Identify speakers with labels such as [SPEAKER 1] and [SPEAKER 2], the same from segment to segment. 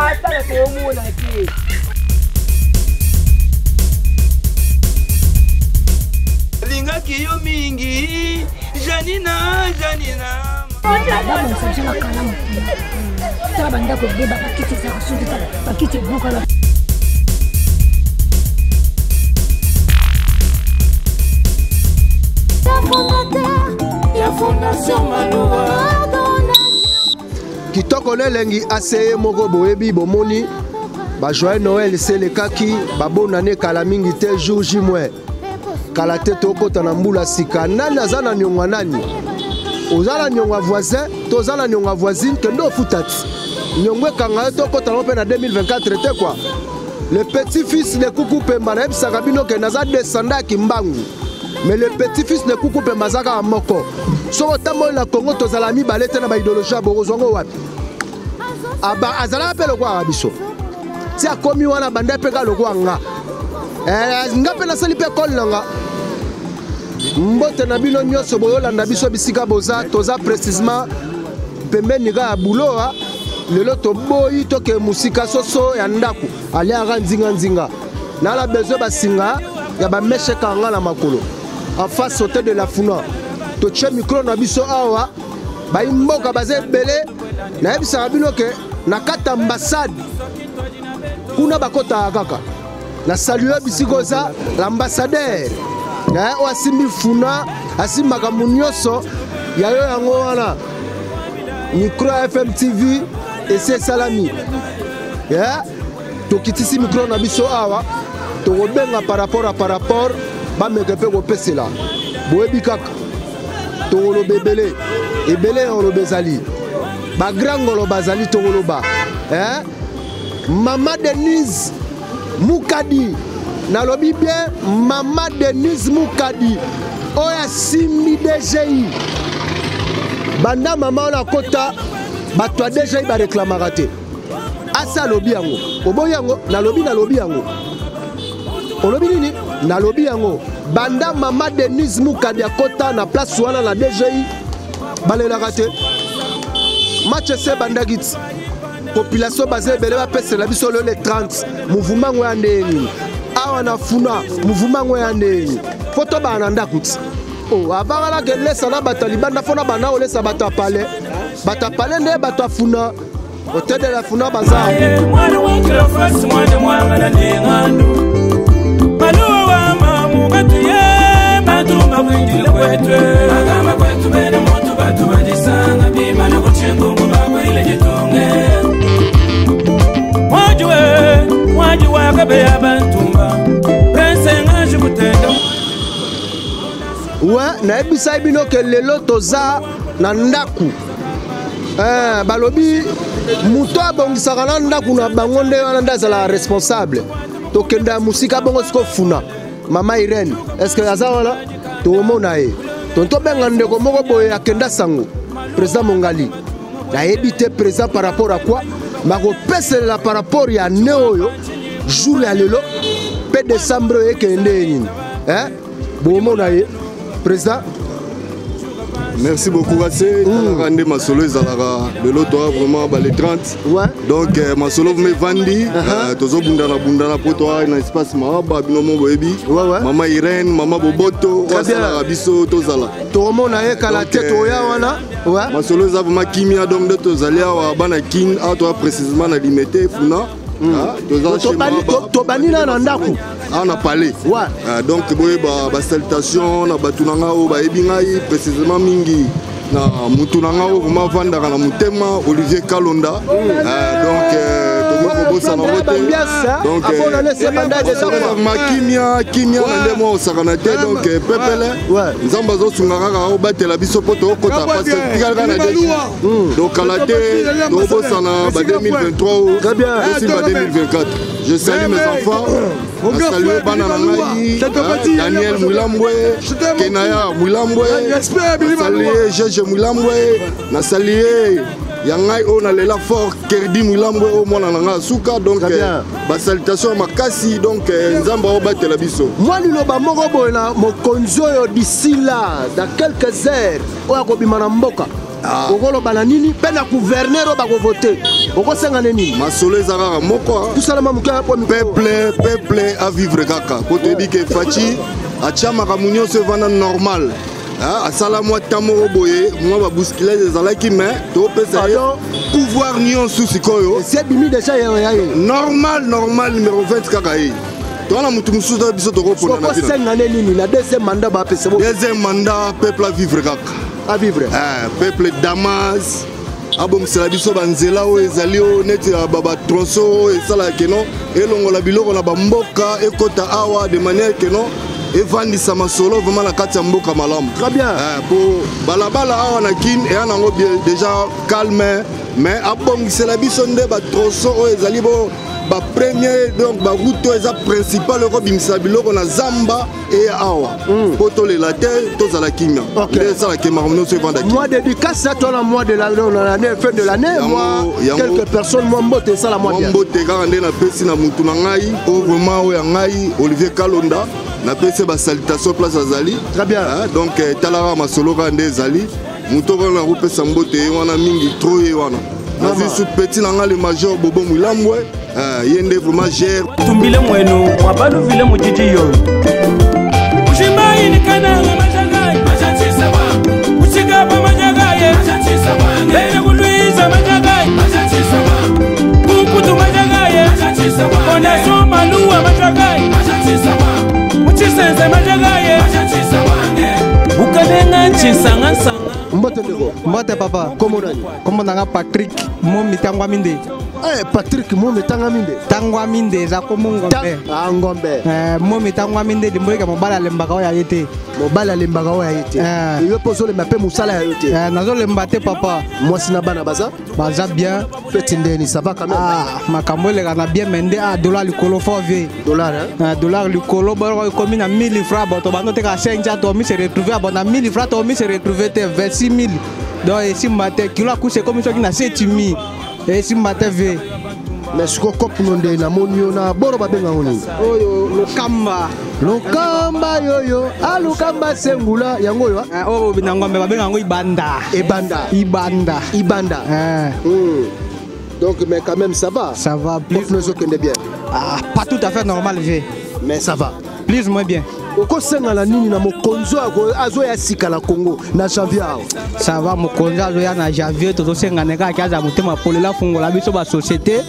[SPEAKER 1] atala tomona te.
[SPEAKER 2] Linga kiyo mingi, Janina.
[SPEAKER 3] Baba nsajala kalamu. Tala banda ko beba bakiti za kusudi bakiti buka la.
[SPEAKER 2] Ya fondation Manoa.
[SPEAKER 4] Kitoko lelengi aseye moko boyebi bomoni ba joyeux Noël selekaki babonane kala mingi te jour jimwe kala te tokota na mbula sika nani azana nyongwa nani ozala nyongwa voisin tozala nyongwa voisine kendo ofutati nyongwe kanga tokota na pe na 2024 te quoi le petit fils de Kuku Pemba na ebisaka bino ke naza descendant kimbangu mais le petit fils de Kuku Pemba zaka moko soko tambo na Congo tozala mi balete na ba idéologie borozongo wapi aba azala pe lokwa abiso ti akomi wana banda pe ka lokwa nga nga pe na sali pe kol nga mbote na bino nyonso boyolanda biso bisika boza toza précisément pembeni ka ya buloa lelo toboyi toke musika soso ya ndaku ali aka nzinga na la besoin basinga ya bamesheka nga na makolo en face hôtel de la Funa toche micro na biso awa bayimboka baze ebele na yebisaka bino ke na kata ambassade kuna bakota kaka na salue bisiko za l'ambassadeur o asimbi Funa asimaka munyoso ya yo yango wana micro FM TV ese salami tokitisi micro na biso awa tokobenga par rapport bameke pe kopesela boyebi kaka tokoloba ebele oloba ezali bagrangolo bazali tokoloba Mama Denise Mukadi nalobi bien Mama Denise Mukadi oya simbi DGI banda mama ona kota bato ya DGI bareklamaka te asa alobi yango oboyi yango nalobi yango olobi nini nalobi yango banda Mama Denise Mukadi akota na place wana na DGI balelaka te match se bandagiti population basée ebele bapesela biso le 30 mouvement ngo ya ndeni awa na Funa mouvement ngo ya ndeni foto bana ndakuti abala ke lesa na batalibanda fona bana olesa batapale nde batafuna hôtel de la Funa bazar
[SPEAKER 2] Mwana wakila fasi mwana na nengandu Maluwa wa mamu batuye Batuma kwingile kwetu Agama kwetu bene motu batu badisanga Bima na kuchengu mbaba ile jitunge Wajuwe akabe ya bantumba Prense ngaji kutendo
[SPEAKER 4] na ebisa bino ke lelo toza na ndaku balobi muto abongisaka na ndaku na bango nde wana nde azala responsable tokenda musika bongo siko Funa Mama Irene est-ce que aza wana tomona ye tobenga ndeko moko boye akenda sango président Mongali nayebi te président par rapport à quoi makopeselela par rapport ya ne oyo jour ya lelo pe décembre ekende nini bomona ye président.
[SPEAKER 5] Merci beaucoup Rassé. Rende Masolo ezalaka lelo toi vraiment les 30. Donc Masolo me vandi tozo bundana po toi na espace mahaba binomo boyebi. Mama Irene, Mama Boboto, osala biso tozala.
[SPEAKER 4] Tomona ye kala tete oya wana.
[SPEAKER 5] Masolo za vraiment kimia donc de tozali awa bana kin a toi précisément na limité Funa.
[SPEAKER 4] Tobani na ndaku
[SPEAKER 5] on a parlé donc ba salutation na batunanga o ba ebingai précisément mingi na mutunanga o kuma vanda na mutema Olivier Kalonda donc bossa na vote donc kimia na ndemo osakana te donc pepele nzamba zo sungaka o batela biso poto kota parce que tikala na deji donc ala te do bossa na ba 2023 aussi ba 2024 je salue mes enfants je salue Bananangai Daniel Moulambwe Kenaya Moulambwe salue Jeje Moulambwe na salue Yangai on a la fort Kerdi Moulambwe au mona nanga suka donc ba salutation makasi donc nzamba o batela biso
[SPEAKER 4] moi liloba moko boy na mokonzo yo d'ici là dans quelques heures o akobima na mboka okolo bana nini pe na gouverneur ba ko voter okosenga nini
[SPEAKER 5] masolo ezaka moko
[SPEAKER 4] tout ça la mamuka po
[SPEAKER 5] peuple à vivre kaka ko te di ke fachi achama ka munyo se vana normal asala mwa tamoro boye mwa ba bousculage ezalaki mais to pesa pouvoir nion susikoyo
[SPEAKER 4] c'est bimi déjà
[SPEAKER 5] normal numéro 20 kaka yi to na mutu mususu biso to ko pona
[SPEAKER 4] na senga nini na deuxième mandat ba pesa
[SPEAKER 5] deuxième mandat peuple à vivre kaka
[SPEAKER 4] à vivre
[SPEAKER 5] peuple Damas abongisela biso banzela oyo ezali oyo neti baba tronçon oyo esalaka no elongola biloko na bamboka ekota awa de manière que non evandisa masolo vraiment na kati ya mboka malamu
[SPEAKER 4] très bien
[SPEAKER 5] po balabala awa na kin eya nango déjà calme mais abongisela biso nde batronçon oyo ezali bo premier donc route eza principal okobimisa biloko na zamba et awa po tolela te tozala kimia esalaka makambo nyonso evandaki
[SPEAKER 4] mois dédicace toi la mois de l'année fin de l'année moi quelques personnes moi mbote ça la mois bien
[SPEAKER 5] mbote kaka nde napesi na mutu na ngai o vraiment oyo ya ngai Olivier Kalonda napesi ba salutation place azali
[SPEAKER 4] très bien
[SPEAKER 5] donc talaka masolo kaka nde ezali mutu okona kopesa mbote wana mingi trop ye wana nazi sous petit na nga le major Bobo Mwilambwe yende vraiment gère
[SPEAKER 2] tumbile mwenu mwabalu vile mujiji yo ushimai kana majagai majatisa wa ushigaba majagai majatisa wa lele kuluiza majagai majatisa wa kukutu majagai majatisa wa ona soma luwa majagai majatisa wa muchisenze majagai majatisa wa ukadenga nchisanga sanga
[SPEAKER 4] mbote ndeko
[SPEAKER 6] mbote papa
[SPEAKER 4] komo nani
[SPEAKER 6] komo nanga Patrick momi tangwa minde
[SPEAKER 4] Patrick momi tangwa minde
[SPEAKER 6] tangwa minde za komo ngombe
[SPEAKER 4] ngombe
[SPEAKER 6] momi tangwa minde dimboika mobala lembaka oya yete
[SPEAKER 4] mobala lembaka oya yete yo pozo le mape musala ya yote
[SPEAKER 6] nazo lemba te papa
[SPEAKER 4] mwasi na bana baza
[SPEAKER 6] bien
[SPEAKER 4] feti ndeni ça va quand même
[SPEAKER 6] makambo le kana bien mende dollar likolo fo vie dollar likolo bo komi na 1000 francs boto bando te ka 5 to mi se retrouver abona 1000 francs to mi se retrouver te 26000 donc ici matin kilo akuse comme ça qui na 7000 et ici matin ve
[SPEAKER 4] mais ce qu'on coupe nonde na monio na boro babenga ngoni
[SPEAKER 6] oyo
[SPEAKER 4] lokamba yoyo alukamba sengula yango yo
[SPEAKER 6] oh bina ngombe babenga ngo ibanda
[SPEAKER 4] donc mais quand même ça va plus nous que bien
[SPEAKER 6] pas tout à fait normal ve
[SPEAKER 4] mais ça va
[SPEAKER 6] plus moins bien
[SPEAKER 4] okosenga la nini na mokonzo azo ya sika la Congo na janvier
[SPEAKER 6] ça va mokonzo azo ya na janvier to senga neka kaza mutema polela fungola biso ba société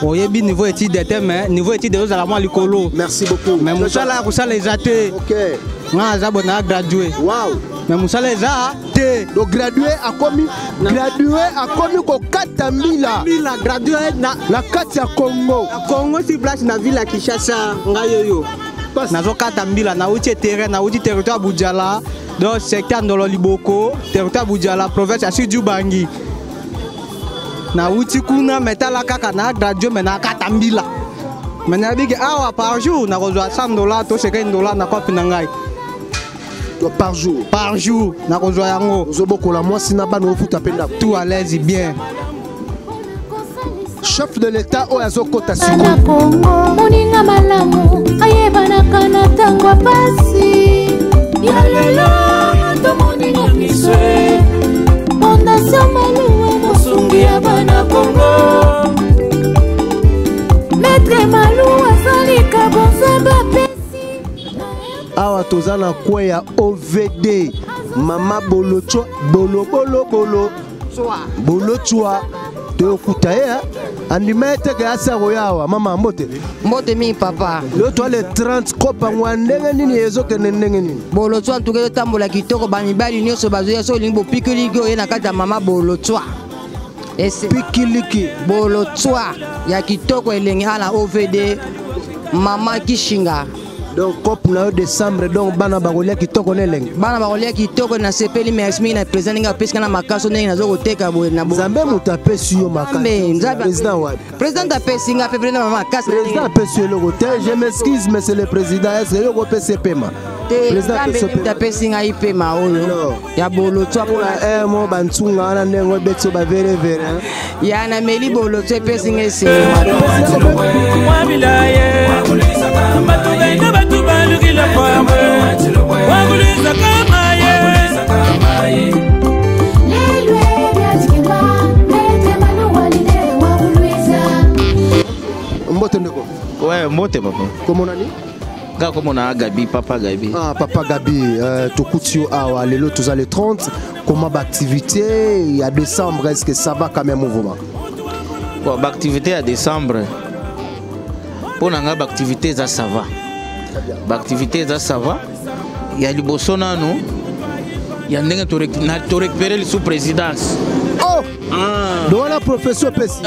[SPEAKER 6] oyebi niveau étude d'été mais niveau étude de la moi likolo
[SPEAKER 4] merci beaucoup
[SPEAKER 6] mais musala ko sala ezate
[SPEAKER 4] OK
[SPEAKER 6] nga za bona gradué
[SPEAKER 4] wow
[SPEAKER 6] mais musala eza te
[SPEAKER 4] donc gradué a commis ko katambila
[SPEAKER 6] gradué
[SPEAKER 4] na kati ya Congo
[SPEAKER 6] si place na ville ya Kinshasa ngayoyo nazo katambila na uti terrain na uti territoire Boudjala donc secteur Ndolo Liboko territoire Boudjala province ya Sud Ubangi na uti kuna metala kaka na gradué mais na katambila mais na bigi awa par jour na kozwa $100 to $50 na kopi na ngai
[SPEAKER 4] par jour
[SPEAKER 6] na kozwa yango
[SPEAKER 4] ozobokola mwasi na bana ofuta penda
[SPEAKER 6] tout à l'aise bien
[SPEAKER 4] chef de l'état oyo azokota
[SPEAKER 7] na Congo moninga malamu ayebanaka na ntango pasi ya lelo to moninga miswe fondation maluwa mosungi ya bana Congo maître maluwa azalika bonzambe apesi
[SPEAKER 4] awa toza na kwe ya OVD mama bolochwa bolochwa tokuta ye andimete ke asako yawa mama mbote
[SPEAKER 8] mi papa
[SPEAKER 4] le toi le 30 kopa ngwandenge nini ezokende ndenge nini
[SPEAKER 8] bolochwa ntuke tambola kitoko bamibali nyonso bazoya so lingo pikiliki oye na kati ya mama bolochwa
[SPEAKER 4] pikiliki
[SPEAKER 8] bolochwa ya kitoko elenge ala OVD mama Kishinga
[SPEAKER 4] donc cop na décembre donc bana bakolia kitoko nelenge
[SPEAKER 8] bana bakolia kitoko na sepeli merci mi na président nga peska na makaso ndenge nazo koteka boye na bo
[SPEAKER 4] Zambe mutapesi yo makaso président wa
[SPEAKER 8] président apesi nga pe président mama makaso
[SPEAKER 4] président apesi yo logo te je m'excuse monsieur le président est-ce yo ko pese pema
[SPEAKER 8] président apesi nga ipema oyo ya bolo twa
[SPEAKER 4] pour mo bantsunga wana ndengo betso ba vere
[SPEAKER 8] ya na meli bolo twa pesi nga ese
[SPEAKER 2] Waguliza kama ye Mbote papa.
[SPEAKER 4] Comment on a dit?
[SPEAKER 2] Comme on a Gabi, papa Gabi.
[SPEAKER 4] Ah, papa Gabi, tout couture à l'élo, tous les 30. Comment l'activité? Il y a décembre, est-ce que ça va quand même au mouvement?
[SPEAKER 2] Bon, l'activité à décembre. Pour l'activité, ça va. L'activité, ça va. Il y a du Bossona, nous. Il y a des gens qui ont récupéré sous présidence.
[SPEAKER 4] Oh! Dans la profession PESI.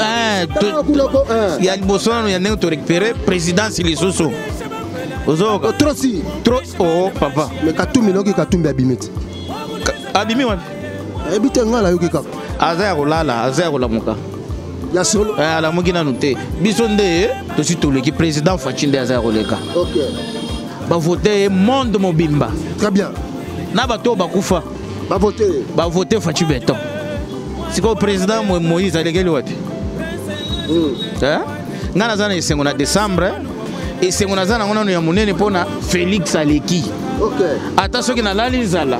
[SPEAKER 2] Il y a du Bossona, il y a des gens qui ont récupéré présidence, il est sous.
[SPEAKER 4] Trop si.
[SPEAKER 2] Trop. Oh, papa.
[SPEAKER 4] Mais Katoumi, non, Katoumi abimite.
[SPEAKER 2] Abimi, ouais.
[SPEAKER 4] Habite nga la yoki kaka.
[SPEAKER 2] Azero lala, azero la muka.
[SPEAKER 4] Ya solo.
[SPEAKER 2] La muki na noté. Bisonde, to si to le ki président Fachinde azero leka.
[SPEAKER 4] OK.
[SPEAKER 2] Ba voter monde mobimba.
[SPEAKER 4] Très bien.
[SPEAKER 2] Na bato bakufa.
[SPEAKER 4] Ba voter.
[SPEAKER 2] Ba voter Fachi Beton. C'est quoi président Moïse alekeli wapi? Hein? Ngana zana isengo na décembre. Et c'est mon azana on a monene pona Félix Aleki.
[SPEAKER 4] OK.
[SPEAKER 2] Attention qui na lali zala.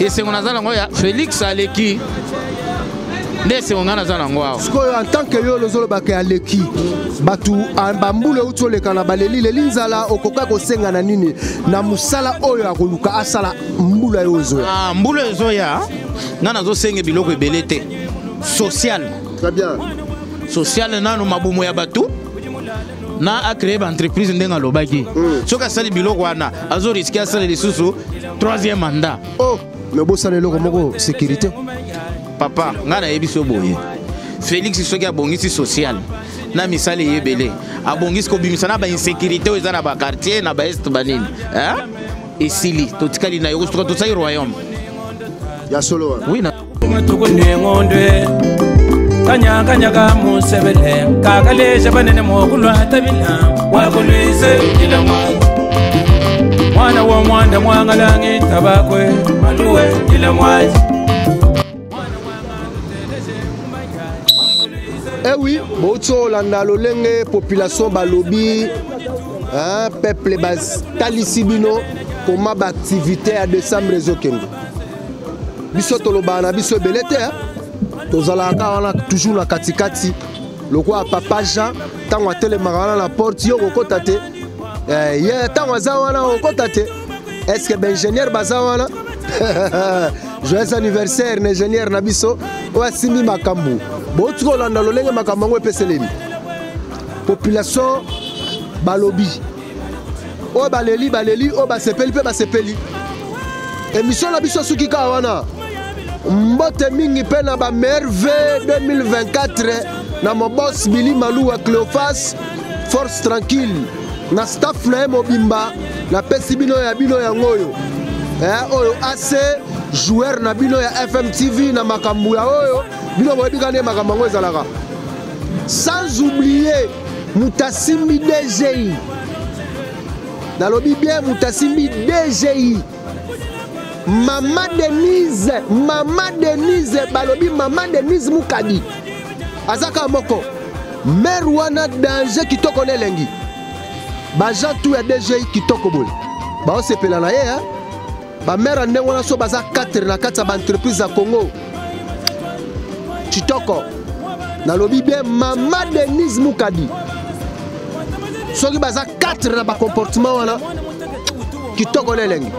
[SPEAKER 2] Et c'est mon azana ngoya Félix Aleki. Ne c'est mon azana ngoa.
[SPEAKER 4] En tant que yo lozolo ba ke Aleki. Batu ambambule utole kana baleli le linzala okoka ko senga na nini na musala oyo akoluka asala mbula yozo.
[SPEAKER 2] Ah mbula yozo ya. Nana zo senge biloko ebelete. Social.
[SPEAKER 4] Très bien.
[SPEAKER 2] Social nanu mabumo ya batu. Na a créé une entreprise ndenga lobaki. Soka sali biloko wana azo risquer sali lisusu 3e mandat.
[SPEAKER 4] Oh, mais bo sali loko moko sécurité.
[SPEAKER 2] Papa, ngana yebiso boye. Félix soki abongisi social. Na misali yebele. Abongisi ko bimisa na ba insécurité oza na ba quartier na ba est banini. Hein? Et sili totikali na yoko to sai royaume.
[SPEAKER 4] Ya solo.
[SPEAKER 2] Oui na.
[SPEAKER 1] Kanya kanya ka musebele kakale shabanene mokulwa tabila wakulwise ila mwana wa mwanda mwangalangi tabakwe maluwe ila mwaji.
[SPEAKER 4] Eh oui, boto landa lolenge population balobi hein peuple bas talisibino comment ba activité à décembre ezokendo. Biso toloba na biso belete hein. Tozalaka wana toujours na katikati lokwa papa Jean tango atelemaka na porte yo kokota te ye tango aza wana kokota te. Est-ce que ingénieur baza wana joyeux anniversaire ingénieur na biso oasimbi makambu botuko olanda lolenge makambo yango epeselemi population balobi oyo baleli oyo basepeli mpe basepeli émission na biso suki kaka wana mbote mingi pe na ba merve 2024 na mo boss Billy Malouwa Cléophas force tranquille na staff na mobimba na pesi bino ya bino yango oyo oyo AC joueur na bino ya FM TV na makambu ya oyo bino boyebikane makambo yango ezalaka sans oublier Mutasimbi DGI nalobi bien Mutasimbi DGI Maman Denise balobi Maman Denise Mukadi azaka moko mère wana danger kitoko nelengi baja tout ya DGI kitoko bol ba osepela na ye hein ba mère ndenge wana so baza 4 na 4 ba entreprise ya Congo kitoko nalobi bien Maman Denise Mukadi soki baza 4 na ba comportement wana kitoko nelengi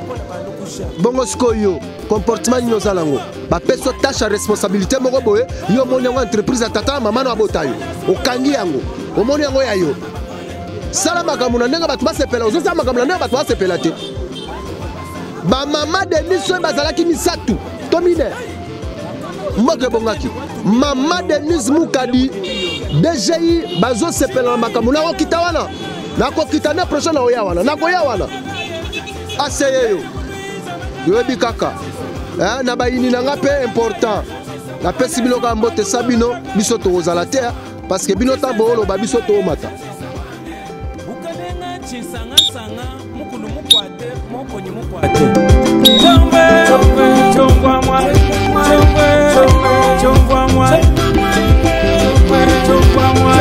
[SPEAKER 4] bongo skoyo comportement ni nozalango ba peso tâche à responsabilité moko boye yo moni yango entreprise ya tata mama na botayo okangi yango omoni yango ya yo sala makambo na ndenge bato basepela ozosala makambo na ndenge bato basepela te ba mama Denise oyo bazalaki misatu to mine mboke bongaki Mama Denise Mukadi DGI bazosepela na makambo na okita wana nakokita na prochain na oya wana nakoya wana aseyeyo yobi kaka na bayini nanga pe important na pesi biloko mbote sabino biso to ozala te parce que bino tambo oloba biso to mata
[SPEAKER 1] bukalenga chisanga sanga mukulu mukwate mokonyi mukwate chombe chongwa mwa chongwa mwa chongwa mwa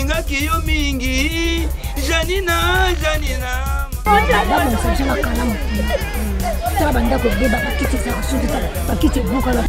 [SPEAKER 2] nalingaki yo mingi Janina
[SPEAKER 3] D'abord, ça, j'ai la calme. Ça, banda ko beba bakiti za suki bakiti bukala.